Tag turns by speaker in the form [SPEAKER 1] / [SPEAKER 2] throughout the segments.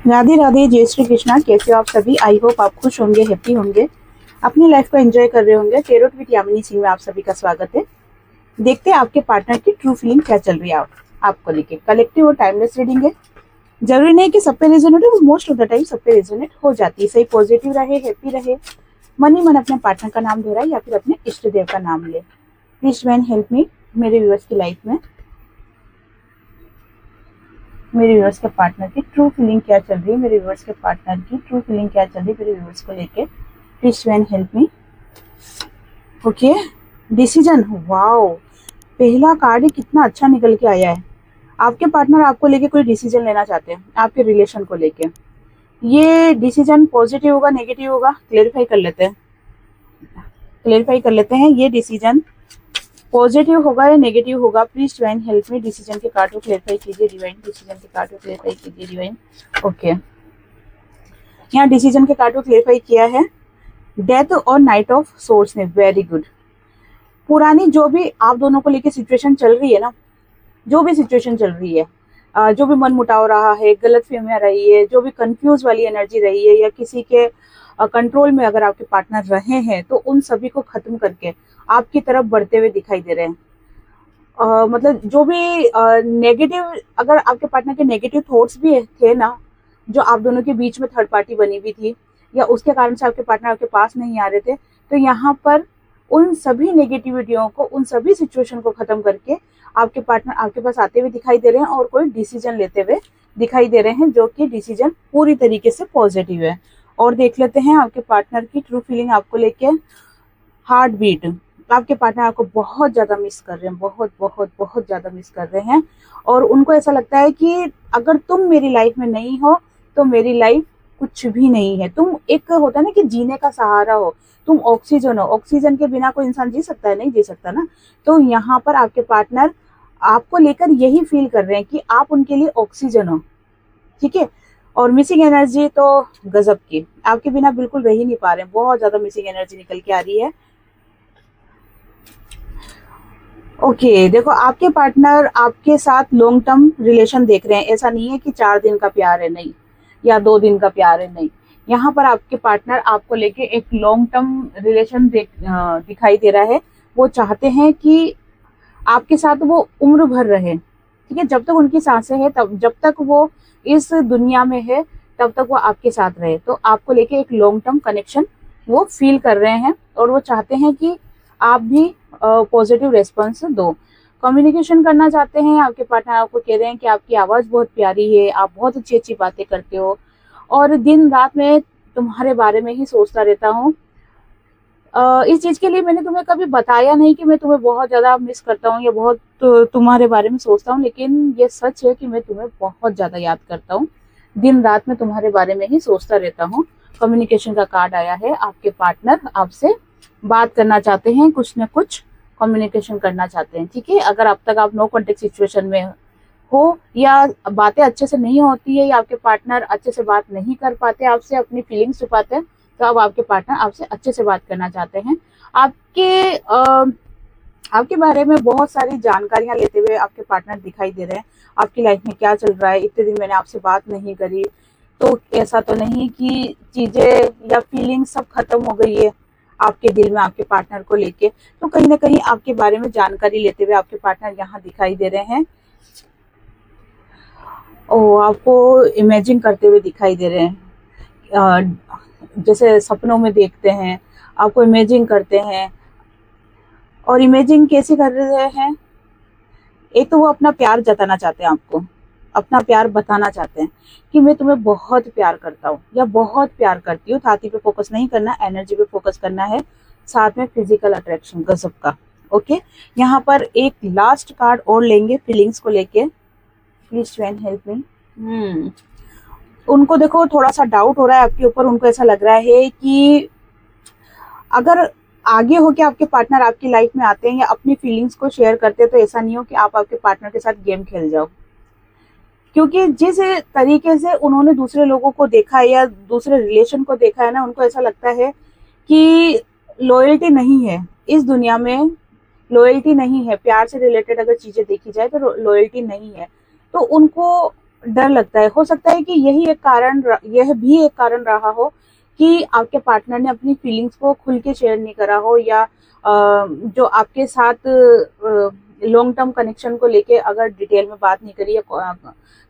[SPEAKER 1] राधे राधे, जय श्री कृष्णा। कैसे हो आप सभी? आई होप आप खुश होंगे, हैप्पी होंगे, अपनी लाइफ को एंजॉय कर रहे होंगे। टेरोट विद यामिनी सिंह में आप सभी का स्वागत है। देखते हैं आपके पार्टनर की ट्रू फीलिंग क्या चल रही है आपको लेके। कलेक्टिव और टाइमलेस रीडिंग है। जरूरी नहीं कि सब पे रेजोनेट हो, मोस्ट ऑफ द टाइम सब पे रेजोनेट हो जाती है। सही पॉजिटिव रहे, हैप्पी रहे, मन ही मन अपने पार्टनर का नाम दोहराए या फिर अपने इष्ट देव का नाम ले। Please man help me. मेरे व्यूअर्स की लाइफ में मेरे व्यूअर्स के पार्टनर की ट्रू फीलिंग क्या चल रही है, मेरे व्यूअर्स के पार्टनर की ट्रू फीलिंग क्या चल रही है मेरे व्यूअर्स को लेके। Please man help me. Okay, decision. Wow, पहला कार्ड ही कितना अच्छा निकल के आया है। आपके पार्टनर आपको लेके कोई डिसीजन लेना चाहते हैं आपके रिलेशन को लेके। ये डिसीजन पॉजिटिव होगा, नेगेटिव होगा, क्लेरिफाई कर लेते हैं। ये डिसीजन पॉजिटिव होगा या नेगेटिव होगा। प्लीज डिवाइन हेल्प में। डिसीजन के कार्ड को क्लेरिफाई कीजिए डिवाइन। डिसीजन के कार्ड को क्लेरिफाई कीजिए डिवाइन। ओके, यहाँ डिसीजन के कार्ड को क्लेरिफाई किया है डेथ और नाइट ऑफ सोर्स ने। Very good. पुरानी जो भी आप दोनों को लेके सिचुएशन चल रही है ना, जो भी सिचुएशन चल रही है, जो भी मन मुटाव रहा है, गलत फहमियां रही है, जो भी कंफ्यूज वाली एनर्जी रही है, या किसी के कंट्रोल में अगर आपके पार्टनर रहे हैं, तो उन सभी को खत्म करके आपकी तरफ बढ़ते हुए दिखाई दे रहे हैं। मतलब जो भी नेगेटिव, अगर आपके पार्टनर के नेगेटिव थॉट्स भी थे ना, जो आप दोनों के बीच में थर्ड पार्टी बनी हुई थी, या उसके कारण से आपके पार्टनर आपके पास नहीं आ रहे थे, तो यहाँ पर उन सभी नेगेटिविटियों को, उन सभी सिचुएशन को खत्म करके आपके पार्टनर आपके पास आते हुए दिखाई दे रहे हैं और कोई डिसीजन लेते हुए दिखाई दे रहे हैं, जो कि डिसीजन पूरी तरीके से पॉजिटिव है। और देख लेते हैं आपके पार्टनर की ट्रू फीलिंग आपको लेके। Heart beat. आपके पार्टनर आपको बहुत ज्यादा मिस कर रहे हैं, बहुत बहुत बहुत ज्यादा मिस कर रहे हैं, और उनको ऐसा लगता है कि अगर तुम मेरी लाइफ में नहीं हो तो मेरी लाइफ कुछ भी नहीं है। तुम एक होता है ना कि जीने का सहारा हो, तुम ऑक्सीजन हो। ऑक्सीजन के बिना कोई इंसान जी सकता है? नहीं जी सकता ना। तो यहाँ पर आपके पार्टनर आपको लेकर यही फील कर रहे हैं कि आप उनके लिए ऑक्सीजन हो। ठीक है। और मिसिंग एनर्जी तो गजब की, आपके बिना बिल्कुल रह ही नहीं पा रहे हैं। बहुत ज्यादा मिसिंग एनर्जी निकल के आ रही है। ओके, देखो आपके पार्टनर आपके साथ लॉन्ग टर्म रिलेशन देख रहे हैं। ऐसा नहीं है कि 4 दिन का प्यार है, नहीं, या 2 दिन का प्यार है, नहीं। यहाँ पर आपके पार्टनर आपको लेके एक लॉन्ग टर्म रिलेशन दिखाई दे रहा है। वो चाहते हैं कि आपके साथ वो उम्र भर रहे। ठीक है, जब तक उनकी सांसें हैं, तब जब तक वो इस दुनिया में है, तब तक वो आपके साथ रहे। तो आपको लेके एक लॉन्ग टर्म कनेक्शन वो फील कर रहे हैं, और वो चाहते हैं कि आप भी पॉजिटिव रेस्पॉन्स दो। कम्युनिकेशन करना चाहते हैं। आपके पार्टनर आपको कह रहे हैं कि आपकी आवाज़ बहुत प्यारी है, आप बहुत अच्छी अच्छी बातें करते हो, और दिन रात मैं तुम्हारे बारे में ही सोचता रहता हूँ। इस चीज़ के लिए मैंने तुम्हें कभी बताया नहीं कि मैं तुम्हें बहुत ज़्यादा मिस करता हूँ या बहुत तुम्हारे बारे में सोचता हूँ, लेकिन ये सच है कि मैं तुम्हें बहुत ज़्यादा याद करता हूँ। दिन रात में तुम्हारे बारे में ही सोचता रहता हूँ। कम्युनिकेशन का कार्ड आया है। आपके पार्टनर आपसे बात करना चाहते हैं, कुछ न कुछ कम्युनिकेशन करना चाहते हैं। ठीक है, अगर अब तक आप नो कॉन्टेक्ट सिचुएशन में हो, या बातें अच्छे से नहीं होती है, या आपके पार्टनर अच्छे से बात नहीं कर पाते आपसे, अपनी फीलिंग्स छुपाते हैं, तो अब आपके पार्टनर आपसे अच्छे से बात करना चाहते हैं। आपके बारे में बहुत सारी जानकारियां लेते हुए आपके पार्टनर दिखाई दे रहे हैं। आपकी लाइफ में क्या चल रहा है, इतने दिन मैंने आपसे बात नहीं करी, तो ऐसा तो नहीं कि चीजें या फीलिंग सब खत्म हो गई है आपके दिल में आपके पार्टनर को लेके। तो कहीं ना कहीं आपके बारे में जानकारी लेते हुए आपके पार्टनर यहाँ दिखाई दे रहे हैं। आपको इमेजिन करते हुए दिखाई दे रहे हैं। जैसे सपनों में देखते हैं, आपको इमेजिन करते हैं। और इमेजिन कैसे कर रहे हैं? एक तो वो अपना प्यार जताना चाहते हैं, आपको अपना प्यार बताना चाहते हैं कि मैं तुम्हें बहुत प्यार करता हूँ या बहुत प्यार करती हूँ। छाती पे फोकस नहीं करना, एनर्जी पे फोकस करना है, साथ में फिजिकल अट्रैक्शन गजब का। ओके, यहाँ पर एक लास्ट कार्ड और लेंगे फीलिंग्स को लेके। Please train help me. उनको देखो थोड़ा सा डाउट हो रहा है आपके ऊपर। उनको ऐसा लग रहा है कि अगर आगे हो के आपके पार्टनर आपकी लाइफ में आते हैं या अपनी फीलिंग्स को शेयर करते हैं, तो ऐसा नहीं हो कि आप आपके पार्टनर के साथ गेम खेल जाओ। क्योंकि जिस तरीके से उन्होंने दूसरे लोगों को देखा है या दूसरे रिलेशन को देखा है ना, उनको ऐसा लगता है कि लॉयल्टी नहीं है इस दुनिया में। लॉयल्टी नहीं है, प्यार से रिलेटेड अगर चीजें देखी जाए तो लॉयल्टी नहीं है। तो उनको डर लगता है। हो सकता है कि यह भी एक कारण रहा हो कि आपके पार्टनर ने अपनी फीलिंग्स को खुल के शेयर नहीं करा हो, या जो आपके साथ लॉन्ग टर्म कनेक्शन को लेके अगर डिटेल में बात नहीं करी या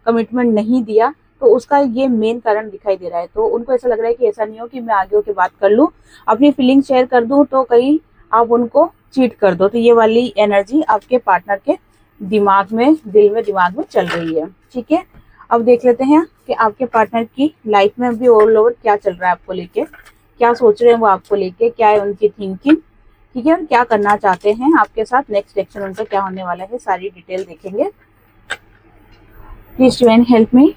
[SPEAKER 1] कमिटमेंट नहीं दिया, तो उसका ये मेन कारण दिखाई दे रहा है। तो उनको ऐसा लग रहा है कि ऐसा नहीं हो कि मैं आगे होके बात कर लूँ, अपनी फीलिंग शेयर कर दूँ, तो कहीं आप उनको चीट कर दो। तो ये वाली एनर्जी आपके पार्टनर के दिमाग में, दिल में, दिमाग में चल रही है। ठीक है, अब देख लेते हैं कि आपके पार्टनर की लाइफ में भी ऑल ओवर क्या चल रहा है आपको लेके, क्या सोच रहे हैं वो आपको लेके, क्या है उनकी थिंकिंग। ठीक है, और क्या करना चाहते हैं आपके साथ, नेक्स्ट एक्शन उनका क्या होने वाला है, सारी डिटेल देखेंगे। प्लीज डिवाइन हेल्प मी।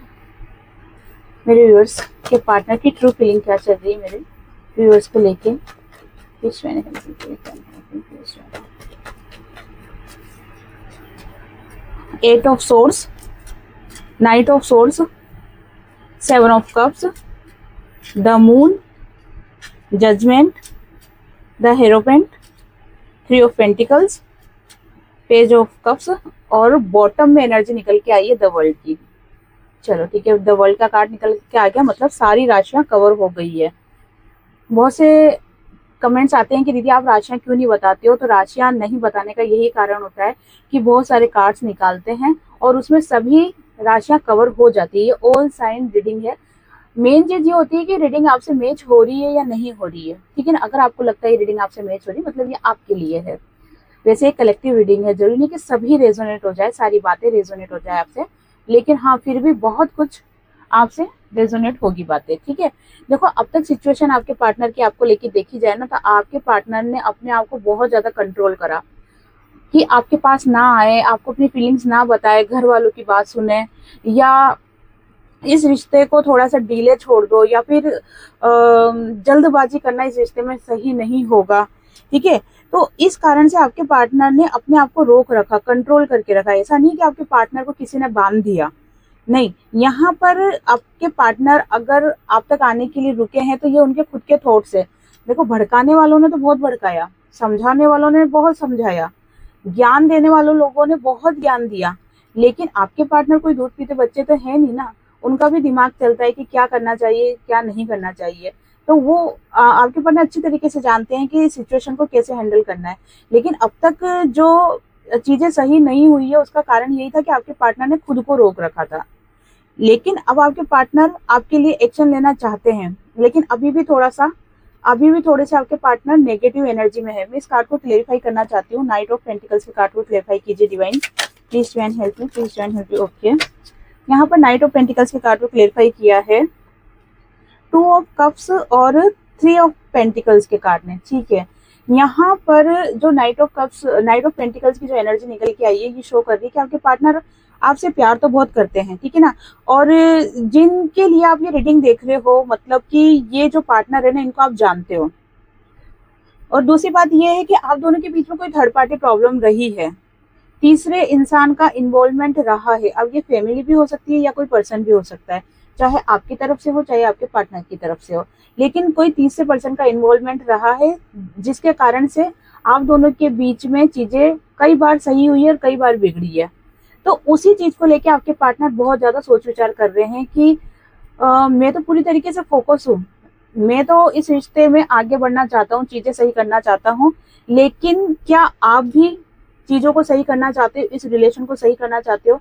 [SPEAKER 1] मेरे व्यूअर्स के पार्टनर की ट्रू फीलिंग क्या चल रही है मेरे व्यूअर्स को लेके। Please divine help me. 8 of Swords, Knight of Swords, 7 of Cups, the Moon, Judgment, the Hierophant, 3 of Pentacles, Page of Cups, और बॉटम में एनर्जी निकल के आई है द वर्ल्ड की। चलो ठीक है, द वर्ल्ड का कार्ड निकल के आ गया, मतलब सारी राशियां कवर हो गई है। बहुत से कमेंट्स आते हैं कि दीदी आप राशियां क्यों नहीं बताते हो। तो राशियां नहीं बताने का यही कारण होता है कि बहुत सारे कार्ड्स निकालते हैं और उसमें सभी राशियां कवर हो जाती है। ये ऑल साइन रीडिंग है। मेन चीज ये होती है कि रीडिंग आपसे मैच हो रही है या नहीं हो रही है। ठीक है ना, अगर आपको लगता है रीडिंग आपसे मैच हो रही है, मतलब ये आपके लिए है। वैसे एक कलेक्टिव रीडिंग है, जरूरी नहीं कि सभी रेजोनेट हो जाए, सारी बातें रेजोनेट हो जाए आपसे, लेकिन हाँ फिर भी बहुत कुछ आपसे रेजोनेट होगी बातें। ठीक है, देखो अब तक सिचुएशन आपके पार्टनर की आपको लेके देखी जाए ना, तो आपके पार्टनर ने अपने आप को बहुत ज्यादा कंट्रोल करा कि आपके पास ना आए, आपको अपनी फीलिंग्स ना बताए, घर वालों की बात सुने, या इस रिश्ते को थोड़ा सा डीले छोड़ दो, या फिर जल्दबाजी करना इस रिश्ते में सही नहीं होगा। ठीक है, तो इस कारण से आपके पार्टनर ने अपने आप को रोक रखा, कंट्रोल करके रखा। ऐसा नहीं कि आपके पार्टनर को किसी ने बांध दिया, नहीं, यहाँ पर आपके पार्टनर अगर आप तक आने के लिए रुके हैं तो ये उनके खुद के थॉट्स है। देखो, भड़काने वालों ने तो बहुत भड़काया, समझाने वालों ने बहुत समझाया, ज्ञान देने वालों लोगों ने बहुत ज्ञान दिया, लेकिन आपके पार्टनर कोई दूध पीते बच्चे तो है नहीं ना। उनका भी दिमाग चलता है कि क्या करना चाहिए, क्या नहीं करना चाहिए। तो वो आपके पार्टनर अच्छी तरीके से जानते हैं कि सिचुएशन को कैसे हैंडल करना है। लेकिन अब तक जो चीजें सही नहीं हुई है, उसका कारण यही था कि आपके पार्टनर ने खुद को रोक रखा था। लेकिन अब आपके पार्टनर आपके लिए एक्शन लेना चाहते हैं, लेकिन अभी भी थोड़े से आपके पार्टनर नेगेटिव एनर्जी में है। मैं इस कार्ड को क्लेरिफाई करना चाहती हूँ। नाइट ऑफ पेंटिकल्स के कार्ड को क्लेरिफाई कीजिए divine. Please divine help me, please divine help me. Okay, यहाँ पर नाइट ऑफ पेंटिकल्स के कार्ड को क्लेरिफाई किया है 2 ऑफ कप्स और 3 ऑफ पेंटिकल्स के कार्ड ने। ठीक है, यहाँ पर जो नाइट ऑफ पेंटिकल्स की जो एनर्जी निकल के आई है, ये शो कर रही है कि आपके पार्टनर आपसे प्यार तो बहुत करते हैं। ठीक है ना, और जिनके लिए आप ये रीडिंग देख रहे हो, मतलब कि ये जो पार्टनर है ना, इनको आप जानते हो। और दूसरी बात ये है कि आप दोनों के बीच में कोई थर्ड पार्टी प्रॉब्लम रही है, तीसरे इंसान का इन्वॉल्वमेंट रहा है। अब ये फैमिली भी हो सकती है या कोई पर्सन भी हो सकता है, चाहे आपकी तरफ से हो चाहे आपके पार्टनर की तरफ से हो, लेकिन कोई तीसरे पर्सन का इन्वॉल्वमेंट रहा है, जिसके कारण से आप दोनों के बीच में चीजें कई बार सही हुई है और कई बार बिगड़ी है। तो उसी चीज को लेके आपके पार्टनर बहुत ज्यादा सोच विचार कर रहे हैं कि मैं तो पूरी तरीके से फोकस हूँ, मैं तो इस रिश्ते में आगे बढ़ना चाहता हूँ, चीजें सही करना चाहता हूँ, लेकिन क्या आप भी चीजों को सही करना चाहते हो, इस रिलेशन को सही करना चाहते हो?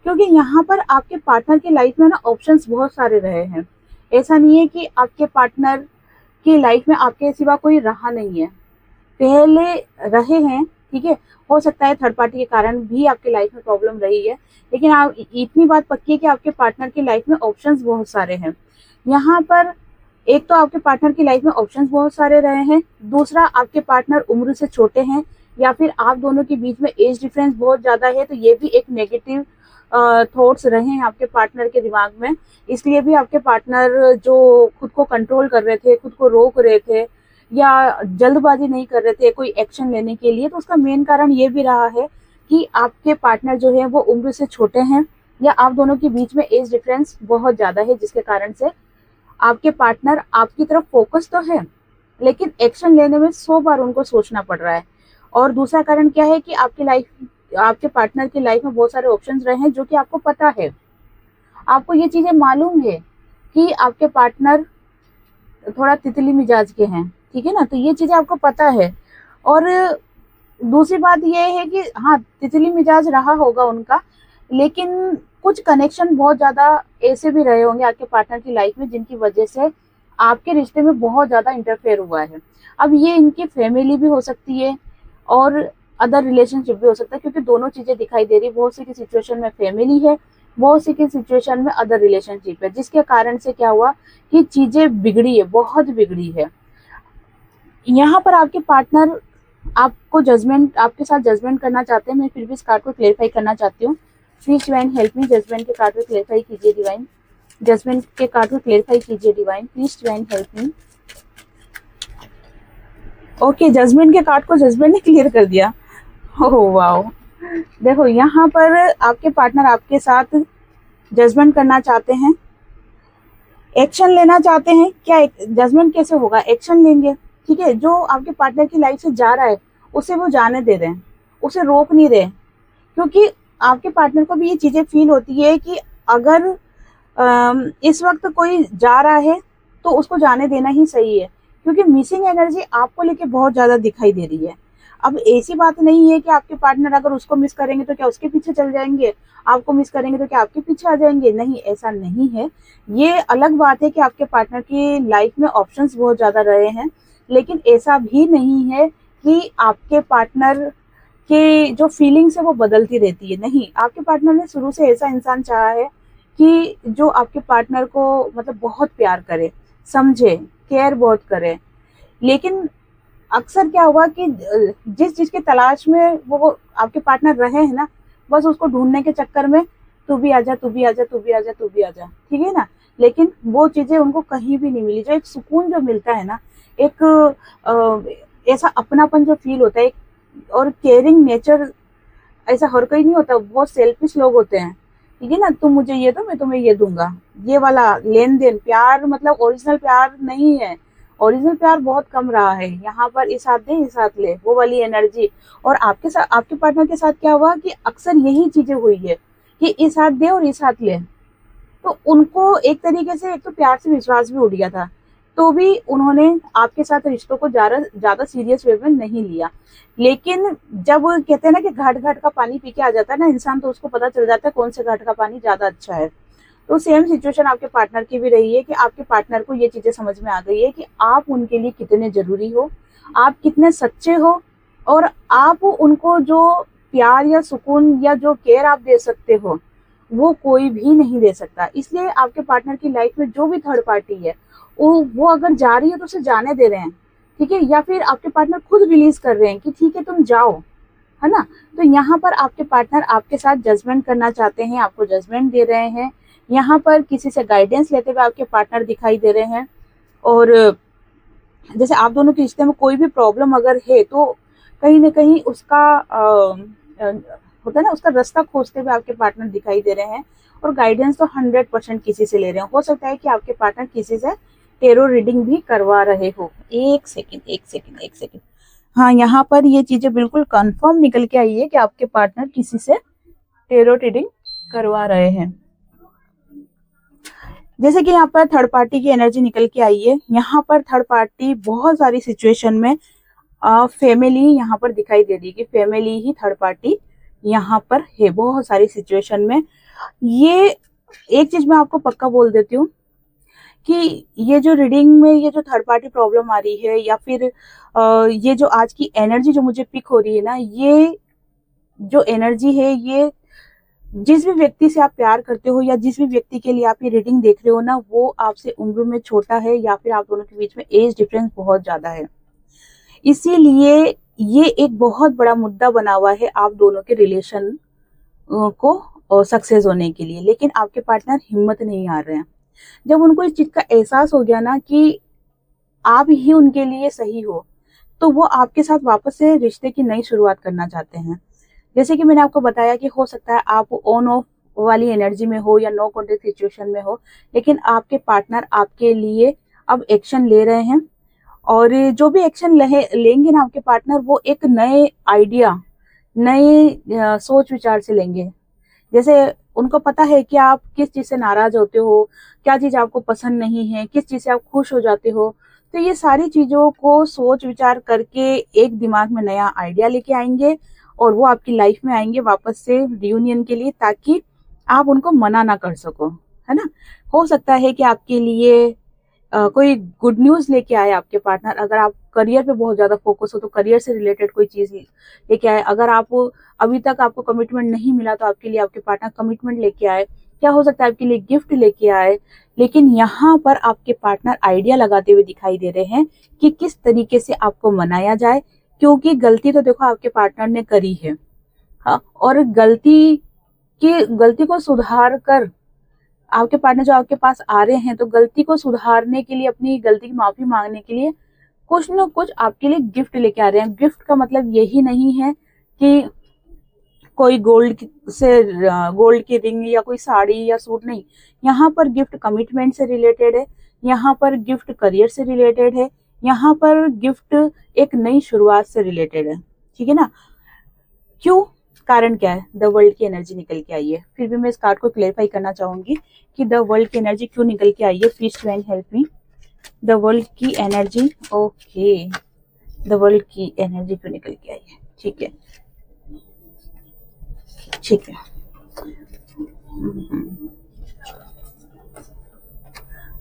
[SPEAKER 1] क्योंकि यहाँ पर आपके पार्टनर की लाइफ में ना ऑप्शंस बहुत सारे रहे हैं। ऐसा नहीं है कि आपके पार्टनर की लाइफ में आपके सिवा कोई रहा नहीं है, पहले रहे हैं। ठीक है, हो सकता है थर्ड पार्टी के कारण भी आपके लाइफ में प्रॉब्लम रही है, लेकिन आप इतनी बात पक्की है कि आपके पार्टनर की लाइफ में ऑप्शंस बहुत सारे हैं। यहाँ पर एक तो आपके पार्टनर की लाइफ में ऑप्शंस बहुत सारे रहे हैं, दूसरा आपके पार्टनर उम्र से छोटे हैं, या फिर आप दोनों के बीच में एज डिफरेंस बहुत ज्यादा है। तो ये भी एक नेगेटिव थॉट्स रहे हैं आपके पार्टनर के दिमाग में, इसलिए भी आपके पार्टनर जो खुद को कंट्रोल कर रहे थे, खुद को रोक रहे थे, या जल्दबाजी नहीं कर रहे थे कोई एक्शन लेने के लिए, तो उसका मेन कारण ये भी रहा है कि आपके पार्टनर जो है वो उम्र से छोटे हैं, या आप दोनों के बीच में एज डिफरेंस बहुत ज्यादा है, जिसके कारण से आपके पार्टनर आपकी तरफ फोकस तो है, लेकिन एक्शन लेने में 100 बार उनको सोचना पड़ रहा है। और दूसरा कारण क्या है कि आपके पार्टनर की लाइफ में बहुत सारे ऑप्शंस रहे हैं जो कि आपको पता है, आपको ये चीजें मालूम है कि आपके पार्टनर थोड़ा तितली मिजाज के हैं, ठीक है ना, तो ये चीजें आपको पता है। और दूसरी बात ये है कि हाँ, तितली मिजाज रहा होगा उनका, लेकिन कुछ कनेक्शन बहुत ज्यादा ऐसे भी रहे होंगे आपके पार्टनर की लाइफ में जिनकी वजह से आपके रिश्ते में बहुत ज्यादा इंटरफेयर हुआ है। अब ये इनकी फैमिली भी हो सकती है और अदर रिलेशनशिप भी हो सकता है, क्योंकि दोनों चीजें दिखाई दे रही है। बहुत सी की सिचुएशन में फैमिली है, बहुत सी की सिचुएशन में अदर रिलेशनशिप है, जिसके कारण से क्या हुआ कि चीजें बिगड़ी है, बहुत बिगड़ी है। यहाँ पर आपके पार्टनर आपको जजमेंट, आपके साथ जजमेंट करना चाहते हैं। मैं फिर भी इस कार्ड को क्लेरिफाई करना चाहती हूँ। Please divine help me, judgement के कार्ड को क्लेरिफाई कीजिए डिवाइन, जजमेंट के कार्ड को क्लेरिफाई कीजिए divine, please divine help me. Okay, judgement के कार्ड को जजमेंट ने क्लियर कर दिया। ओह वाओ, देखो यहाँ पर आपके पार्टनर आपके साथ जजमेंट करना चाहते हैं, एक्शन लेना चाहते हैं। क्या जजमेंट कैसे होगा? एक्शन लेंगे, ठीक है। जो आपके पार्टनर की लाइफ से जा रहा है उसे वो जाने दे रहे हैं, उसे रोक नहीं रहे, क्योंकि आपके पार्टनर को भी ये चीजें फील होती है कि अगर इस वक्त कोई जा रहा है तो उसको जाने देना ही सही है, क्योंकि मिसिंग एनर्जी आपको लेके बहुत ज्यादा दिखाई दे रही है। अब ऐसी बात नहीं है कि आपके पार्टनर अगर उसको मिस करेंगे तो क्या उसके पीछे चल जाएंगे, आपको मिस करेंगे तो क्या आपके पीछे आ जाएंगे, नहीं, ऐसा नहीं है। ये अलग बात है कि आपके पार्टनर की लाइफ में ऑप्शंस बहुत ज्यादा रहे हैं, लेकिन ऐसा भी नहीं है कि आपके पार्टनर के जो फीलिंग्स है वो बदलती रहती है। नहीं, आपके पार्टनर ने शुरू से ऐसा इंसान चाहा है कि जो आपके पार्टनर को मतलब बहुत प्यार करे, समझे, केयर बहुत करे। लेकिन अक्सर क्या हुआ कि जिस चीज की तलाश में वो आपके पार्टनर रहे हैं ना, बस उसको ढूंढने के चक्कर में तू भी आजा, तू भी आजा, तू भी आजा, तू भी आजा, ठीक है ना, लेकिन वो चीजें उनको कहीं भी नहीं मिली। जो एक सुकून जो मिलता है ना, एक ऐसा अपनापन जो फील होता है, और केयरिंग नेचर ऐसा हर कोई नहीं होता, बहुत सेल्फिश लोग होते हैं, ठीक है ना, तुम मुझे ये दो मैं तुम्हें ये दूंगा, ये वाला लेन देन प्यार, मतलब ओरिजिनल प्यार नहीं है। ओरिजिनल प्यार बहुत कम रहा है यहाँ पर, इस हाथ दे इस हाथ ले, वो वाली एनर्जी। और आपके साथ, आपके पार्टनर के साथ क्या हुआ कि अक्सर यही चीजें हुई है कि इस हाथ दे और इस हाथ ले, तो उनको एक तरीके से एक तो प्यार से विश्वास भी उठ गया था, तो भी उन्होंने आपके साथ रिश्तों को ज्यादा सीरियस वे में नहीं लिया। लेकिन जब कहते हैं ना कि घाट घाट का पानी पी के आ जाता है ना इंसान, तो उसको पता चल जाता है कौन से घाट का पानी ज्यादा अच्छा है। तो सेम सिचुएशन आपके पार्टनर की भी रही है कि आपके पार्टनर को ये चीजें समझ में आ गई है कि आप उनके लिए कितने जरूरी हो, आप कितने सच्चे हो, और आप उनको जो प्यार या सुकून या जो केयर आप दे सकते हो वो कोई भी नहीं दे सकता। इसलिए आपके पार्टनर की लाइफ में जो भी थर्ड पार्टी है वो अगर जा रही है तो उसे जाने दे रहे हैं, ठीक है, या फिर आपके पार्टनर खुद रिलीज कर रहे हैं कि ठीक है तुम जाओ, है ना। तो यहाँ पर आपके पार्टनर आपके साथ जजमेंट करना चाहते हैं, आपको जजमेंट दे रहे हैं। यहाँ पर किसी से गाइडेंस लेते हुए आपके पार्टनर दिखाई दे रहे हैं। और जैसे आप दोनों के रिश्ते में कोई भी प्रॉब्लम अगर है तो कहीं ना कहीं उसका होता है ना, उसका रास्ता खोजते हुए आपके पार्टनर दिखाई दे रहे हैं। और गाइडेंस तो 100% किसी से ले रहे हैं। हो सकता है कि आपके पार्टनर किसी से टेरो रीडिंग भी करवा रहे हो। एक सेकंड, हाँ, यहाँ पर ये चीजें बिल्कुल कंफर्म निकल के आई है कि आपके पार्टनर किसी से टेरो रीडिंग करवा रहे हैं। जैसे कि यहाँ पर थर्ड पार्टी की एनर्जी निकल के आई है। यहाँ पर थर्ड पार्टी बहुत सारी सिचुएशन में फैमिली यहाँ पर दिखाई दे रही है कि फैमिली ही थर्ड पार्टी यहाँ पर है बहुत सारी सिचुएशन में। ये एक चीज मैं आपको पक्का बोल देती हूँ कि ये जो रीडिंग में ये जो थर्ड पार्टी प्रॉब्लम आ रही है, या फिर ये जो आज की एनर्जी जो मुझे पिक हो रही है ना, ये जो एनर्जी है, ये जिस भी व्यक्ति से आप प्यार करते हो या जिस भी व्यक्ति के लिए आप ये रीडिंग देख रहे हो ना, वो आपसे उम्र में छोटा है, या फिर आप दोनों के बीच में एज डिफरेंस बहुत ज्यादा है। इसीलिए ये एक बहुत बड़ा मुद्दा बना हुआ है आप दोनों के रिलेशन को सक्सेस होने के लिए। लेकिन आपके पार्टनर हिम्मत नहीं हार रहे हैं। जब उनको इस चीज का एहसास हो गया ना कि आप ही उनके लिए सही हो, तो वो आपके साथ वापस से रिश्ते की नई शुरुआत करना चाहते हैं। जैसे कि मैंने आपको बताया कि हो सकता है आप ऑन ऑफ वाली एनर्जी में हो या नो कॉन्टेक्ट सिचुएशन में हो, लेकिन आपके पार्टनर आपके लिए अब एक्शन ले रहे हैं। और जो भी एक्शन लेंगे ना आपके पार्टनर, वो एक नए आइडिया, नए सोच विचार से लेंगे जैसे उनको पता है कि आप किस चीज से नाराज होते हो, क्या चीज आपको पसंद नहीं है, किस चीज से आप खुश हो जाते हो। तो ये सारी चीजों को सोच विचार करके एक दिमाग में नया आइडिया लेके आएंगे और वो आपकी लाइफ में आएंगे वापस से रियूनियन के लिए, ताकि आप उनको मना ना कर सको, है ना। हो सकता है कि आपके लिए कोई गुड न्यूज लेके आए आपके पार्टनर। अगर आप करियर पे बहुत ज्यादा फोकस हो तो करियर से रिलेटेड कोई चीज लेके आए। अगर आप अभी तक आपको कमिटमेंट नहीं मिला तो आपके लिए आपके पार्टनर कमिटमेंट लेके आए। क्या हो सकता है आपके लिए गिफ्ट लेके आए। लेकिन यहाँ पर आपके पार्टनर आइडिया लगाते हुए दिखाई दे रहे हैं कि किस तरीके से आपको मनाया जाए, क्योंकि गलती तो देखो आपके पार्टनर ने करी है। हाँ, और गलती को सुधार कर आपके पार्टनर जो आपके पास आ रहे हैं, तो गलती को सुधारने के लिए, अपनी गलती की माफी मांगने के लिए कुछ न कुछ आपके लिए गिफ्ट लेके आ रहे हैं। गिफ्ट का मतलब यही नहीं है कि कोई गोल्ड की रिंग या कोई साड़ी या सूट, नहीं। यहाँ पर गिफ्ट कमिटमेंट से रिलेटेड है, यहाँ पर गिफ्ट करियर से रिलेटेड है, यहाँ पर गिफ्ट एक नई शुरुआत से रिलेटेड है, ठीक है ना। क्यों, कारण क्या है? द वर्ल्ड की एनर्जी निकल के आई है। फिर भी मैं इस कार्ड को क्लेरिफाई करना चाहूंगी कि द वर्ल्ड की एनर्जी क्यों निकल के आई है। Please divine help me. The world की एनर्जी, ओके, द वर्ल्ड की एनर्जी क्यों निकल के आई है। ठीक है, ठीक है।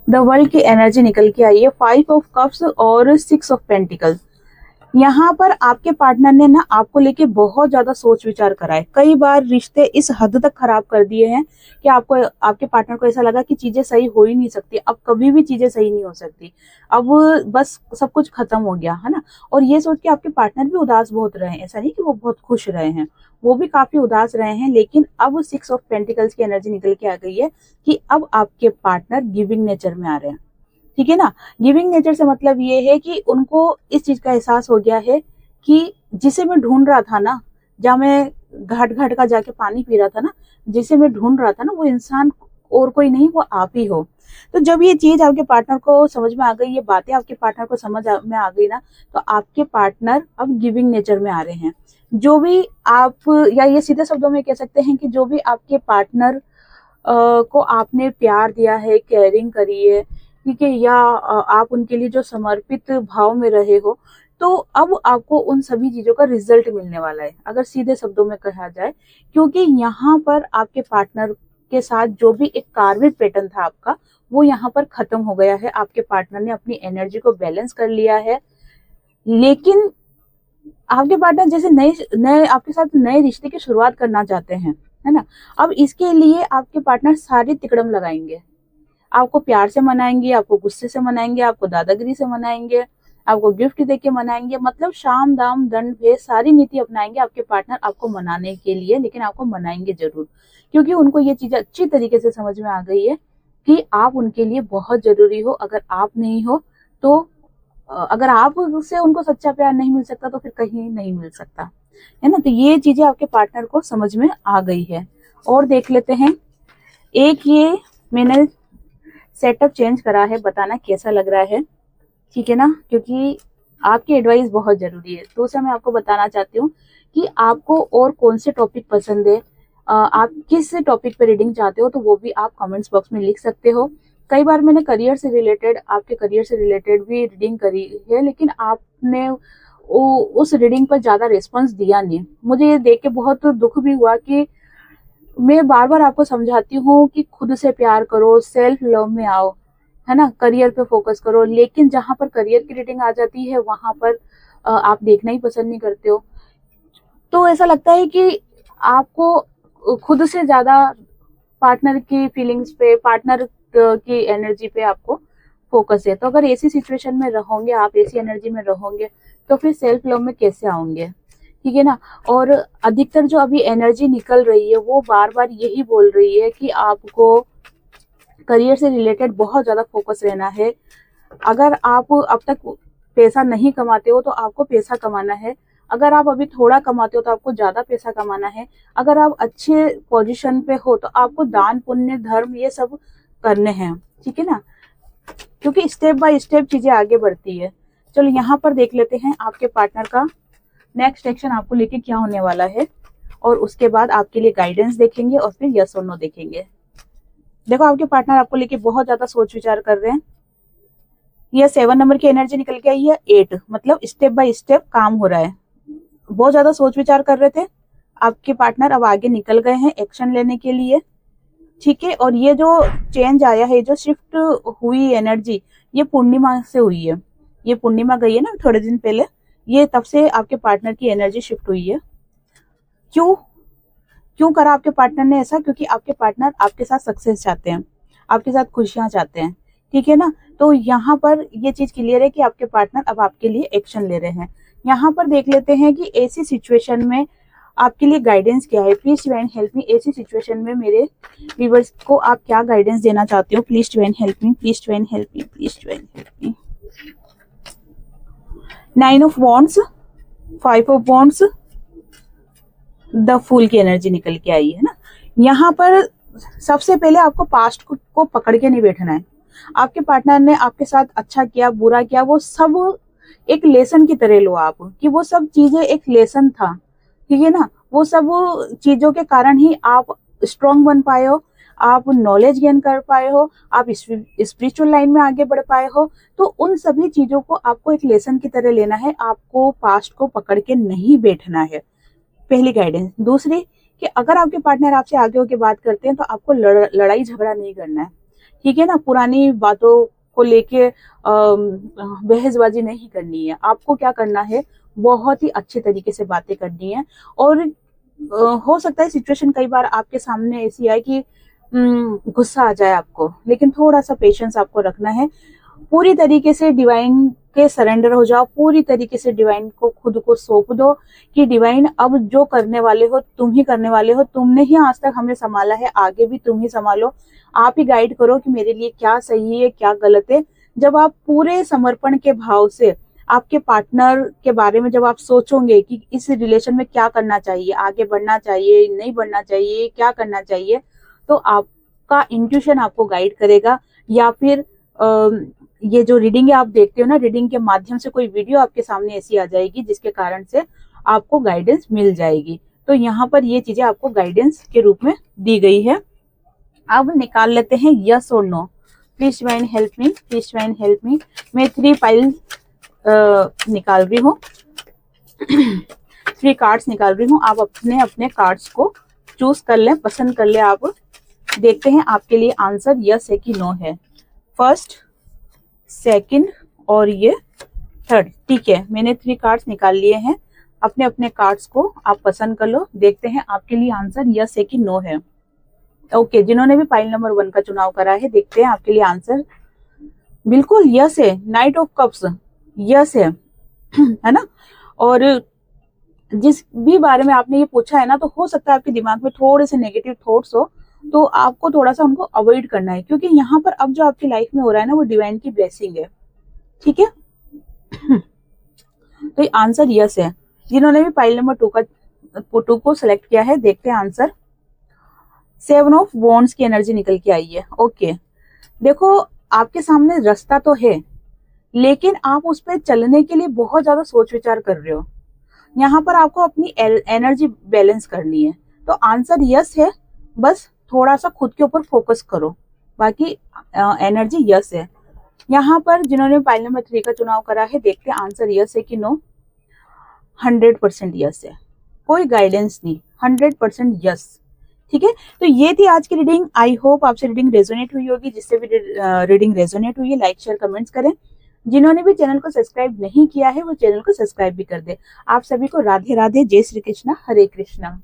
[SPEAKER 1] द वर्ल्ड की एनर्जी निकल के आई है 5 ऑफ कप्स और 6 ऑफ पेंटिकल्स। यहाँ पर आपके पार्टनर ने ना आपको लेके बहुत ज्यादा सोच विचार करा है। कई बार रिश्ते इस हद तक खराब कर दिए हैं कि आपको, आपके पार्टनर को ऐसा लगा कि चीजें सही हो ही नहीं सकती, अब कभी भी चीजें सही नहीं हो सकती, अब बस सब कुछ खत्म हो गया, है ना। और ये सोच के आपके पार्टनर भी उदास बहुत रहे हैं। ऐसा नहीं कि वो बहुत खुश रहे हैं, वो भी काफी उदास रहे हैं। लेकिन अब 6 ऑफ पेंटिकल्स की एनर्जी निकल के आ गई है कि अब आपके पार्टनर गिविंग नेचर में आ रहे हैं, ठीक है ना। गिविंग नेचर से मतलब ये है कि उनको इस चीज का एहसास हो गया है कि जिसे मैं ढूंढ रहा था ना, जहाँ मैं घाट घाट का जाके पानी पी रहा था ना, जिसे मैं ढूंढ रहा था ना, वो इंसान और कोई नहीं, वो आप ही हो। तो जब ये चीज आपके पार्टनर को समझ में आ गई, ये बातें आपके पार्टनर को में आ गई ना, तो आपके पार्टनर अब गिविंग नेचर में आ रहे हैं। जो भी आप, या ये सीधे शब्दों में कह सकते हैं कि जो भी आपके पार्टनर को आपने प्यार दिया है, केयरिंग करी है, ठीक है, या आप उनके लिए जो समर्पित भाव में रहे हो, तो अब आपको उन सभी चीजों का रिजल्ट मिलने वाला है, अगर सीधे शब्दों में कहा जाए। क्योंकि यहाँ पर आपके पार्टनर के साथ जो भी एक कार्मिक पैटर्न था आपका, वो यहाँ पर खत्म हो गया है। आपके पार्टनर ने अपनी एनर्जी को बैलेंस कर लिया है। लेकिन आपके पार्टनर जैसे नए नए आपके साथ नए रिश्ते की शुरुआत करना चाहते हैं, है ना। अब इसके लिए आपके पार्टनर सारी तिकड़म लगाएंगे, आपको प्यार से मनाएंगे, आपको गुस्से से मनाएंगे, आपको दादागिरी से मनाएंगे, आपको गिफ्ट देके मनाएंगे, मतलब शाम दाम दंड भेद सारी नीति अपनाएंगे आपके पार्टनर आपको मनाने के लिए। लेकिन आपको मनाएंगे जरूर, क्योंकि उनको ये चीज अच्छी तरीके से समझ में आ गई है कि आप उनके लिए बहुत जरूरी हो। अगर आप नहीं हो तो, अगर आप से उनको सच्चा प्यार नहीं मिल सकता तो फिर कहीं नहीं मिल सकता, है ना। तो ये चीजें आपके पार्टनर को समझ में आ गई है। और देख लेते हैं, एक ये मैंने सेटअप चेंज करा है, बताना कैसा लग रहा है, ठीक है ना, क्योंकि आपकी एडवाइस बहुत जरूरी है। तो उसे मैं आपको बताना चाहती हूँ कि आपको और कौन से टॉपिक पसंद है, आप किस टॉपिक पे रीडिंग चाहते हो, तो वो भी आप कमेंट्स बॉक्स में लिख सकते हो। कई बार मैंने करियर से रिलेटेड, आपके करियर से रिलेटेड भी रीडिंग करी है, लेकिन आपने उस रीडिंग पर ज्यादा रिस्पॉन्स दिया नहीं। मुझे ये देख के बहुत दुख भी हुआ कि मैं बार बार आपको समझाती हूँ कि खुद से प्यार करो, सेल्फ लव में आओ, है ना, करियर पे फोकस करो। लेकिन जहां पर करियर की रीडिंग आ जाती है वहां पर आप देखना ही पसंद नहीं करते हो। तो ऐसा लगता है कि आपको खुद से ज्यादा पार्टनर की फीलिंग्स पे, पार्टनर की एनर्जी पे आपको फोकस है। तो अगर ऐसी सिचुएशन में रहोगे, आप ऐसी एनर्जी में रहोगे, तो फिर सेल्फ लव में कैसे आओगे, ठीक है ना। और अधिकतर जो अभी एनर्जी निकल रही है वो बार बार यही बोल रही है कि आपको करियर से रिलेटेड बहुत ज्यादा फोकस रहना है। अगर आप अब तक पैसा नहीं कमाते हो तो आपको पैसा कमाना है। अगर आप अभी थोड़ा कमाते हो तो आपको ज्यादा पैसा कमाना है। अगर आप अच्छे पोजीशन पे हो तो आपको दान पुण्य धर्म ये सब करने हैं, ठीक है ना, क्योंकि स्टेप बाय स्टेप चीजें आगे बढ़ती है। चलो यहाँ पर देख लेते हैं आपके पार्टनर का नेक्स्ट एक्शन आपको लेके क्या होने वाला है। और उसके बाद आपके लिए गाइडेंस देखेंगे और फिर यस और नो देखेंगे। देखो आपके पार्टनर आपको लेके बहुत ज्यादा सोच विचार कर रहे हैं। ये 7 नंबर की एनर्जी निकल के आई है। 8 मतलब स्टेप बाय स्टेप काम हो रहा है। बहुत ज्यादा सोच विचार कर रहे थे आपके पार्टनर, अब आगे निकल गए हैं एक्शन लेने के लिए, ठीक है। और ये जो चेंज आया है, जो शिफ्ट हुई एनर्जी, ये पूर्णिमा से हुई है। ये पूर्णिमा गई है ना थोड़े दिन पहले, ये तब से आपके पार्टनर की एनर्जी शिफ्ट हुई है। क्यों करा आपके पार्टनर ने ऐसा? क्योंकि आपके पार्टनर आपके साथ सक्सेस चाहते हैं, आपके साथ खुशियां चाहते हैं, ठीक है ना। तो यहाँ पर ये चीज क्लियर है कि आपके पार्टनर अब आपके लिए एक्शन ले रहे हैं। यहाँ पर देख लेते हैं कि ऐसी सिचुएशन में आपके लिए गाइडेंस क्या है। प्लीज डिवाइन हेल्प मी। ऐसी सिचुएशन में मेरे व्यूअर्स को आप क्या गाइडेंस देना चाहते हो? Please divine help me, please divine help me, please divine help me. 9 of wands, 5 of wands, the fool की एनर्जी निकल के आई है ना। यहाँ पर सबसे पहले आपको पास्ट को पकड़ के नहीं बैठना है। आपके पार्टनर ने आपके साथ अच्छा किया, बुरा किया, वो सब एक लेसन की तरह लो आप, कि वो सब चीजें एक लेसन था, ठीक है ना। वो सब चीजों के कारण ही आप स्ट्रांग बन पाए हो, आप नॉलेज गेन कर पाए हो, आप स्पिरिचुअल लाइन में आगे बढ़ पाए हो। तो उन सभी चीजों को आपको एक लेसन की तरह लेना है, आपको पास्ट को पकड़ के नहीं बैठना है। पहली गाइडेंस। दूसरी कि अगर आपके पार्टनर आपसे आगे होकर बात करते हैं तो आपको लड़ाई झगड़ा नहीं करना है, ठीक है ना। पुरानी बातों को लेके बहसबाजी नहीं करनी है। आपको क्या करना है, बहुत ही अच्छे तरीके से बातें करनी है। और हो सकता है सिचुएशन कई बार आपके सामने ऐसी आए कि गुस्सा आ जाए आपको, लेकिन थोड़ा सा पेशेंस आपको रखना है। पूरी तरीके से डिवाइन के सरेंडर हो जाओ, पूरी तरीके से डिवाइन को खुद को सौंप दो कि डिवाइन अब जो करने वाले हो तुम ही करने वाले हो। तुमने ही आज तक हमें संभाला है, आगे भी तुम ही संभालो। आप ही गाइड करो कि मेरे लिए क्या सही है क्या गलत है। जब आप पूरे समर्पण के भाव से आपके पार्टनर के बारे में जब आप सोचोगे कि इस रिलेशन में क्या करना चाहिए, आगे बढ़ना चाहिए, नहीं बढ़ना चाहिए, क्या करना चाहिए, तो आपका इंट्यूशन आपको गाइड करेगा। या फिर ये जो रीडिंग आप देखते हो ना, रीडिंग के माध्यम से कोई वीडियो आपके सामने ऐसी आ जाएगी जिसके कारण से आपको गाइडेंस मिल जाएगी। तो यहाँ पर ये चीजें आपको गाइडेंस के रूप में दी गई है। अब निकाल लेते हैं यस और no. Please divine help me, please divine help me. मैं 3 पाइल निकाल रही हूँ 3 कार्ड्स निकाल रही हूँ। आप अपने अपने कार्ड्स को चूज कर लें, पसंद कर ले। आप देखते हैं आपके लिए आंसर यस है कि नो है। फर्स्ट, सेकंड और ये थर्ड, ठीक है। मैंने 3 कार्ड्स निकाल लिए हैं। अपने अपने कार्ड्स को आप पसंद कर लो। देखते हैं आपके लिए आंसर यस है कि नो है। ओके, जिन्होंने भी पाइल नंबर 1 का चुनाव करा है, देखते हैं आपके लिए आंसर बिल्कुल यस है। नाइट ऑफ कप्स यस है ना। और जिस भी बारे में आपने ये पूछा है ना, तो हो सकता है आपके दिमाग में थोड़े से नेगेटिव थॉट्स हो, तो आपको थोड़ा सा उनको अवॉइड करना है, क्योंकि यहाँ पर अब जो आपकी लाइफ में हो रहा है ना, वो डिवाइन की ब्लेसिंग है, ठीक है। तो ये आंसर यस है। जिन्होंने भी पाइल नंबर 2 को सिलेक्ट किया है, देखते हैं आंसर। 7 ऑफ वॉन्ड्स की एनर्जी निकल के आई है। ओके, देखो आपके सामने रास्ता तो है, लेकिन आप उस पर चलने के लिए बहुत ज्यादा सोच विचार कर रहे हो। यहाँ पर आपको अपनी एनर्जी बैलेंस करनी है। तो आंसर यस है, बस थोड़ा सा खुद के ऊपर फोकस करो, बाकी एनर्जी यस है। यहाँ पर जिन्होंने पाइल नंबर 3 का चुनाव करा है, देखते हैं आंसर यस है कि नो। 100% यस है, कोई गाइडेंस नहीं, 100% यस, ठीक है। तो ये थी आज की रीडिंग। आई होप आपसे रीडिंग रेजोनेट हुई होगी। जिससे भी रीडिंग रेजोनेट हुई है, लाइक शेयर कमेंट्स करें। जिन्होंने भी चैनल को सब्सक्राइब नहीं किया है, वो चैनल को सब्सक्राइब भी कर दे। आप सभी को राधे राधे, जय श्री कृष्णा, हरे कृष्णा।